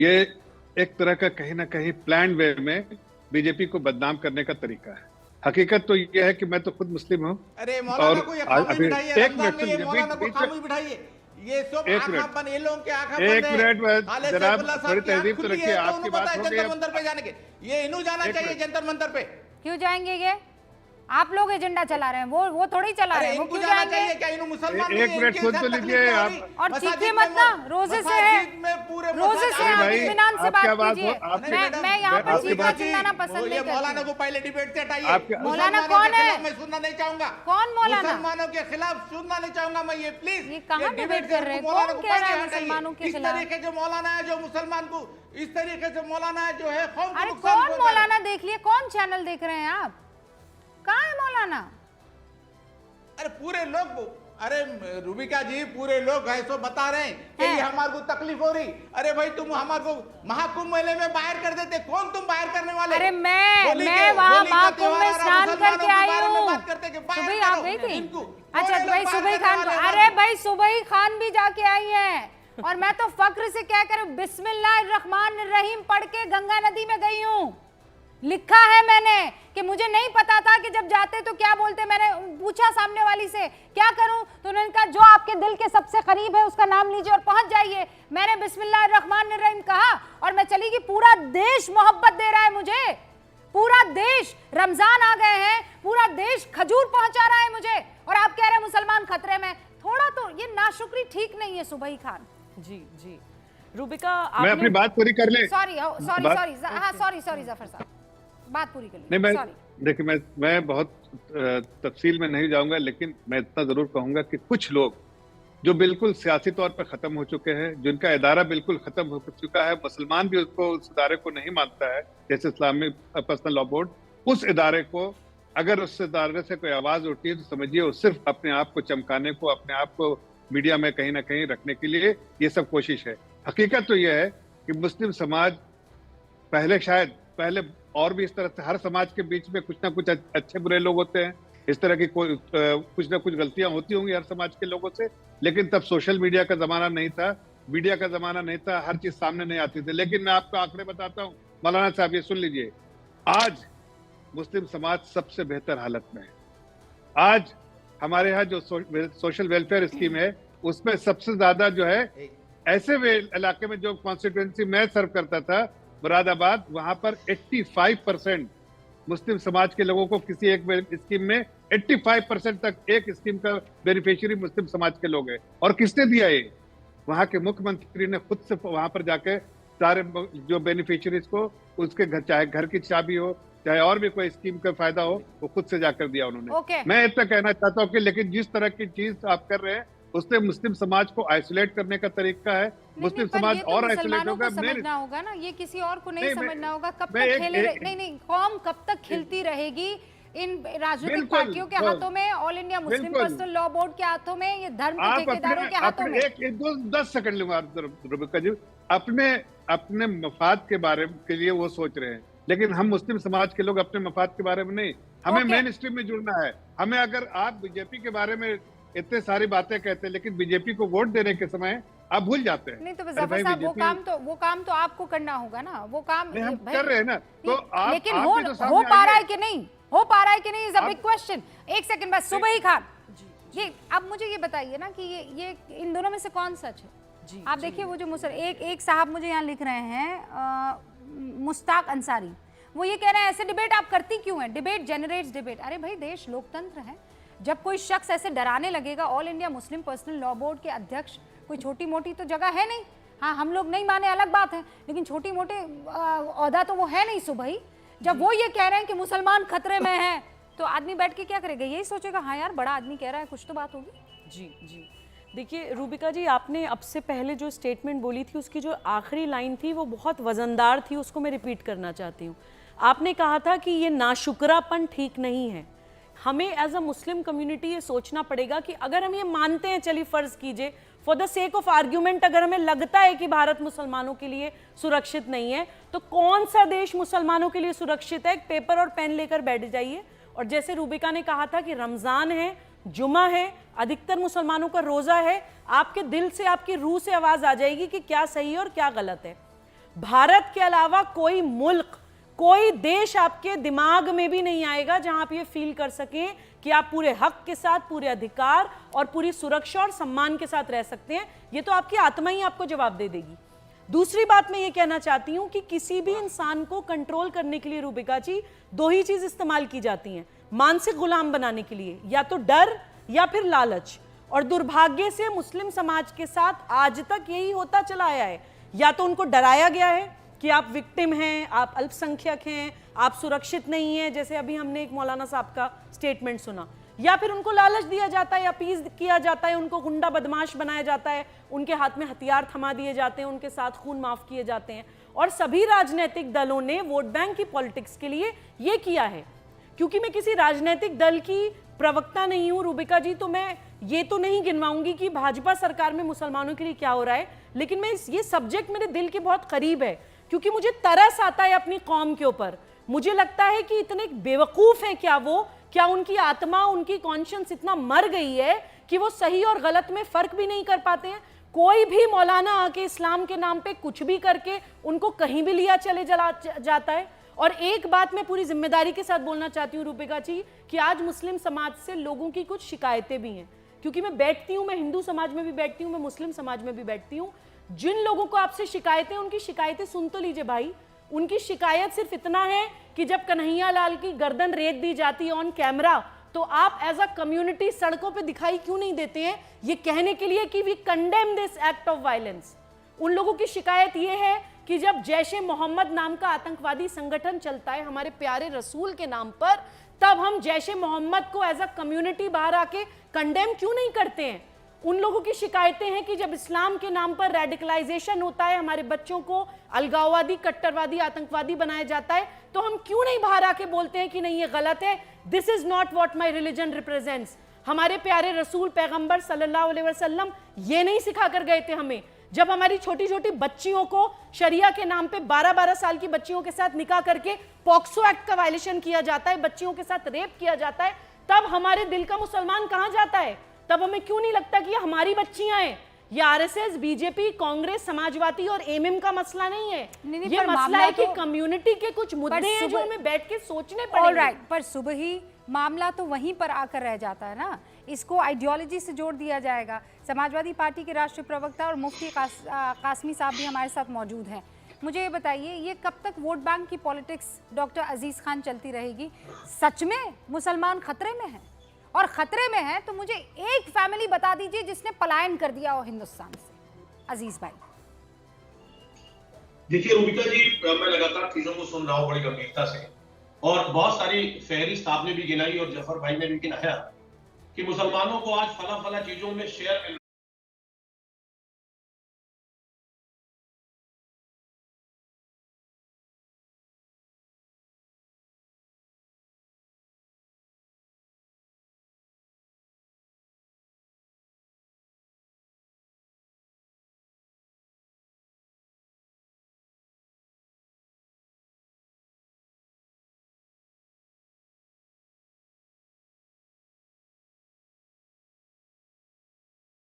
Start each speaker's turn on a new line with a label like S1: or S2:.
S1: ये एक तरह का कहीं ना कहीं प्लान वे में बीजेपी को बदनाम करने का तरीका है। हकीकत तो ये है कि मैं तो खुद मुस्लिम हूँ।
S2: अरे मौलाना
S1: और
S2: को ये खामोश
S1: अभी
S2: बिठाइए,
S1: एक
S2: रमजान
S1: मिनट
S2: में ये
S1: सुनिए,
S2: मौलाना को
S1: बीच
S2: खामोश
S1: में
S2: बिठाइए। ये सब
S1: एक
S2: आंखें
S1: मिनट
S2: बंद, ये लोगों की आंखें बंद
S1: एक
S2: है।
S1: मिनट
S2: खालिद
S1: जनाब,
S2: सैफुल्लाह
S1: थोड़ी
S2: साहब की आंख
S1: तहजीब तो
S2: खुली
S1: रखिए।
S2: है तो
S1: आपकी
S2: उन्हें पता
S1: बात
S2: है
S1: हो गई
S2: जंतर
S1: अब।
S2: मंतर पे जाने के। ये इन्हों जाना
S1: एक
S2: चाहिए
S1: मिनट
S2: जंतर मंतर पे।
S3: क्यों जाएंगे ये? आप लोग एजेंडा चला रहे हैं, वो थोड़ी चला रहे
S2: अरे
S3: हैं। वो
S2: इनको
S3: क्यों
S2: जाना
S3: जाएंगे?
S2: चाहिए क्या? इन्हों मुसलमान नहीं
S1: एक
S2: है,
S1: मिनट
S2: इनके
S1: सुन
S2: साथ
S1: तो
S2: तकलीफ
S1: लीजिए
S2: नहीं हो
S1: आप।
S2: रही।
S3: और चीखिए
S2: मसाजिद
S3: मत ना, रोजे से है,
S2: मसाजिद में पूरे
S3: रोजे से
S1: अरे
S3: आप
S1: भाई,
S3: इत्मीनान से
S1: आपकी
S3: बात
S1: आवाज
S3: कीजिए।
S1: आपकी
S3: मैं यहाँ पर
S1: आपकी
S3: चीखना
S1: बात
S3: चिल्लाना पसंद नहीं
S2: ये मौलाना
S3: करती।
S2: को पहले डिबेट से हटाइए।
S1: आपके-
S3: मौलाना
S2: मुसलमानों
S3: कौन
S2: के
S3: है?
S2: खिलाफ मैं सुनना नहीं चाहूंगा।
S3: कौन मौलाना?
S2: मुसलमानों के खिलाफ सुनना नहीं चाहूंगा मैं, ये प्लीज।
S3: ये कहाँ डिबेट कर रहे हैं?
S2: मौलाना
S3: कौन
S2: को
S3: कह रहा है
S2: पहले हटाइए।
S3: मुसलमानों के
S2: इस
S3: खिलाफ?
S2: तरीके से मौलाना है जो मुसलमान को, इस तरीके से मौलाना है जो है कौम को
S3: अरे
S2: नुकसान
S3: कौन
S2: पहुंचा रहा है।
S3: मौलाना? देख लिए कौन चैनल देख रहे हैं आप? कहाँ है मौलाना?
S2: अरे पूरे लोग, अरे रूबिका जी, पूरे लोग ऐसो बता रहे हैं कि ये हमारे को तकलीफ हो रही। अरे भाई तुम हमारे को महाकुंभ मेले में बाहर कर देते, कौन तुम बाहर करने वाले?
S3: अरे मैं वहाँ महाकुंभ में स्नान करके आई हूँ। सुबह आप गई थी? अच्छा भाई सुबह खान, अरे भाई सुबह खान भी जाके आई है। और मैं तो फक्र से क्या करूं, बिस्मिल्लाहिर्रहमानिर्रहीम पढ़ के गंगा नदी में गई हूँ। लिखा है मैंने कि मुझे नहीं पता था कि जब जाते तो क्या बोलते। मैंने पूछा सामने वाली से क्या करूं, तो उन्होंने कहा जो आपके दिल के सबसे करीब है उसका नाम लीजिए और पहुंच जाइए। मैंने बिस्मिल्लाहिर्रहमानिर्रहीम कहा और मैं चली गई। पूरा देश मोहब्बत दे रहा है मुझे, पूरा देश। रमजान आ गए हैं, पूरा देश खजूर पहुंचा रहा है मुझे, और आप कह रहे हैं मुसलमान खतरे में। थोड़ा तो ये नाशुक्री ठीक नहीं है सुबही खान
S4: जी जी। रूबिका
S1: मैं अपनी बात पूरी कर ले।
S3: सॉरी सॉरी जफर साहब, बात पूरी कर
S1: नहीं, मैं
S3: सॉरी।
S1: देखिए, मैं बहुत तफसील में नहीं जाऊंगा, लेकिन मैं इतना जरूर कहूंगा कि कुछ लोग जो बिल्कुल सियासी तौर पर खत्म हो चुके हैं, जिनका इदारा बिल्कुल खत्म हो चुका है, मुसलमान भी उसको, उस इदारे को नहीं मानता है, जैसे इस्लामिक पर्सनल लॉ बोर्ड, उस इदारे को अगर उस इदारे से कोई आवाज उठती है तो समझिए वो सिर्फ अपने आप को चमकाने को, अपने आप को मीडिया में कहीं ना कहीं रखने के लिए ये सब कोशिश है। हकीकत तो यह है कि मुस्लिम समाज पहले और भी इस तरह से हर समाज के बीच में कुछ ना कुछ अच्छे बुरे लोग होते हैं। इस तरह की कुछ ना कुछ गलतियां होती होंगी हर समाज के लोगों से, लेकिन तब सोशल मीडिया का जमाना नहीं था, मीडिया का जमाना नहीं था, हर चीज सामने नहीं आती थी। लेकिन मैं आपको आंकड़े बताता हूँ मौलाना साहब, ये सुन लीजिए। आज मुस्लिम समाज सबसे बेहतर हालत में है। आज हमारे यहाँ जो सोशल वेलफेयर स्कीम है उसमें सबसे ज्यादा जो है ऐसे इलाके में, जो कॉन्स्टिट्यूएंसी मैं सर्व करता था मुरादाबाद, वहां पर 85% मुस्लिम समाज के लोगों को किसी एक स्कीम में 85% तक एक स्कीम का बेनिफिशियरी मुस्लिम समाज के लोग हैं। और किसने दिया ये? वहां के मुख्यमंत्री ने खुद से वहां पर जाके सारे जो बेनिफिशियरीज को, उसके घर, चाहे घर की चाबी हो, चाहे और भी कोई स्कीम का फायदा हो, वो खुद से जाकर दिया उन्होंने। मैं इतना कहना चाहता हूँ कि लेकिन जिस तरह की चीज आप कर रहे हैं उससे मुस्लिम समाज को आइसोलेट करने का तरीका है। मुस्लिम समाज
S3: तो
S1: और आइसोलेट होगा।
S3: समझना होगा ना, ये किसी और को नहीं समझना होगा। कब
S1: मैं
S3: तक
S1: एक-
S3: खेले
S1: एक-
S3: नहीं, कौम कब तक खिलती रहेगी इन राजनीतिक पार्टियों के हाथों में, all India Muslim personal law board के हाथों में, ये धर्म के ठेकेदारों के हाथों में।
S1: एक 10 सेकंड लूंगा रुबिका जी। अपने मफाद के बारे के लिए वो सोच रहे हैं, लेकिन हम मुस्लिम समाज के लोग अपने मफाद के बारे में नहीं। हमें मेन स्ट्रीम में जुड़ना है। हमें, अगर आप बीजेपी के बारे में इतने सारी बातें कहते हैं लेकिन बीजेपी को वोट देने के समय आप भूल जाते हैं।
S3: नहीं तो जफर साहब, वो काम तो आपको करना होगा ना, वो काम
S1: हम कर रहे हैं ना। तो आप,
S3: लेकिन
S1: हो
S3: पा रहा है कि नहीं, हो पा रहा है कि नहीं, इज अ बिग क्वेश्चन। एक सेकंड बस, सुबही खान, ये अब मुझे ये बताइए ना कि ये इन दोनों में से कौन सच है? आप देखिए वो जो एक साहब मुझे यहाँ लिख रहे हैं, मुश्ताक अंसारी, वो ये कह रहे हैं ऐसे डिबेट आप करती क्यों हैं? Debate generates debate. अरे भाई, देश लोकतंत्र है। जब कोई शख्स ऐसे डराने लगेगा, all India Muslim personal law board के अध्यक्ष कोई छोटी मोटी तो जगह है नहीं। हाँ, हम लोग नहीं माने अलग बात है, लेकिन छोटी मोटी ओहदा तो वो है नहीं। सुबह जब वो ये कह रहे हैं कि मुसलमान खतरे में है, तो आदमी बैठ के क्या करेगा? यही सोचेगा हाँ यार, बड़ा आदमी कह रहा है, कुछ तो बात होगी।
S4: जी जी। देखिए रूबिका जी, आपने अब से पहले जो स्टेटमेंट बोली थी उसकी जो आखिरी लाइन थी वो बहुत वजनदार थी, उसको मैं रिपीट करना चाहती हूँ। आपने कहा था कि ये नाशुक्रापन ठीक नहीं है। हमें एज अ मुस्लिम कम्युनिटी ये सोचना पड़ेगा कि अगर हम ये मानते हैं, चलिए फर्ज कीजिए for the sake of argument, अगर हमें लगता है कि भारत मुसलमानों के लिए सुरक्षित नहीं है, तो कौन सा देश मुसलमानों के लिए सुरक्षित है? एक पेपर और पेन लेकर बैठ जाइए। और जैसे रूबिका ने कहा था कि रमजान है, जुमा है, अधिकतर मुसलमानों का रोजा है, आपके दिल से, आपकी रूह से आवाज आ जाएगी कि क्या सही और क्या गलत है। भारत के अलावा कोई मुल्क, कोई देश आपके दिमाग में भी नहीं आएगा जहां आप ये फील कर सकें कि आप पूरे हक के साथ, पूरे अधिकार और पूरी सुरक्षा और सम्मान के साथ रह सकते हैं। ये तो आपकी आत्मा ही आपको जवाब दे देगी। दूसरी बात मैं ये कहना चाहती हूं कि किसी भी इंसान को कंट्रोल करने के लिए रूबिका जी दो ही चीज इस्तेमाल की जाती हैं मानसिक गुलाम बनाने के लिए, या तो डर या फिर लालच। और दुर्भाग्य से मुस्लिम समाज के साथ आज तक यही होता चला आया है। या तो उनको डराया गया है कि आप विक्टिम हैं, आप अल्पसंख्यक हैं, आप सुरक्षित नहीं हैं, जैसे अभी हमने एक मौलाना साहब का स्टेटमेंट सुना, या फिर उनको लालच दिया जाता है, अपीज किया जाता है, उनको गुंडा बदमाश बनाया जाता है, उनके हाथ में हथियार थमा दिए जाते हैं, उनके साथ खून माफ किए जाते हैं। और सभी राजनीतिक दलों ने वोट बैंक की पॉलिटिक्स के लिए यह किया है। क्योंकि मैं किसी राजनीतिक दल की प्रवक्ता नहीं हूं रूबिका जी, तो मैं ये तो नहीं गिनवाऊंगी कि भाजपा सरकार में मुसलमानों के लिए क्या हो रहा है, लेकिन मैं ये सब्जेक्ट मेरे दिल के बहुत करीब है, क्योंकि मुझे तरस आता है अपनी कौम के ऊपर। मुझे लगता है कि इतने बेवकूफ हैं क्या उनकी आत्मा, उनकी कॉन्शियंस इतना मर गई है कि वो सही और गलत में फर्क भी नहीं कर पाते हैं। कोई भी मौलाना आके इस्लाम के नाम पे कुछ भी करके उनको कहीं भी लिया चले जाता है। और एक बात मैं पूरी जिम्मेदारी के साथ बोलना चाहती हूँ रूबिका जी, कि आज मुस्लिम समाज से लोगों की कुछ शिकायतें भी हैं, क्योंकि मैं बैठती हूँ, मैं हिंदू समाज में भी बैठती हूँ, मैं मुस्लिम समाज में भी बैठती हूँ। जिन लोगों को आपसे शिकायतें, उनकी शिकायतें सुन तो लीजिए भाई। उनकी शिकायत सिर्फ इतना है कि जब कन्हैया लाल की गर्दन रेत दी जाती है ऑन कैमरा, तो आप एज अ कम्युनिटी सड़कों पे दिखाई क्यों नहीं देते हैं, ये कहने के लिए कि we condemn this act of violence. उन लोगों की शिकायत ये है कि जब जैश ए मोहम्मद नाम का आतंकवादी संगठन चलता है हमारे प्यारे रसूल के नाम पर, तब हम जैश ए मोहम्मद को एज अ कम्युनिटी बाहर आके कंडेम क्यों नहीं करते हैं। उन लोगों की शिकायतें हैं कि जब इस्लाम के नाम पर रेडिकलाइजेशन होता है, हमारे बच्चों को अलगाववादी, कट्टरवादी, आतंकवादी बनाया जाता है, तो हम क्यों नहीं बाहर आके बोलते हैं कि नहीं ये गलत है, this is not what my religion represents. हमारे प्यारे रसूल पैगंबर सल्लल्लाहु अलैहि वसल्लम ये नहीं सिखा कर गए थे हमें। जब हमारी छोटी छोटी बच्चियों को शरिया के नाम पे 12-12 साल की बच्चियों के साथ निकाह करके पॉक्सो एक्ट का वायलेशन किया जाता है, बच्चियों के साथ रेप किया जाता है, तब हमारे दिल का मुसलमान कहां जाता है? तब हमें क्यों नहीं लगता कि ये हमारी बच्चियां हैं? ये आरएसएस, बीजेपी, कांग्रेस, समाजवादी और एमएम का मसला नहीं है। ये मसला है कि कम्युनिटी के कुछ मुद्दे हैं जो हमें बैठ के सोचने पड़ेंगे।
S3: ऑलराइट, पर सुबह ही मामला तो वहीं पर आकर रह जाता है ना, इसको आइडियोलॉजी से जोड़ दिया जाएगा। समाजवादी पार्टी के राष्ट्रीय प्रवक्ता और मुफ्ती कासमी साहब भी हमारे साथ मौजूद हैं। मुझे ये बताइए, ये कब तक वोट बैंक की पॉलिटिक्स डॉक्टर अजीज खान चलती रहेगी? सच में मुसलमान खतरे में हैं, और खतरे में है तो मुझे एक फैमिली बता दीजिए जिसने पलायन कर दिया हो हिंदुस्तान से। अजीज भाई।
S5: देखिए रूबिका जी, मैं लगातार चीजों को सुन रहा हूँ बड़ी गंभीरता से, और बहुत सारी फहरिस्त आपने भी गिनाई और जफर भाई ने भी गिनाया कि मुसलमानों को आज फला फला चीजों में शेयर मिल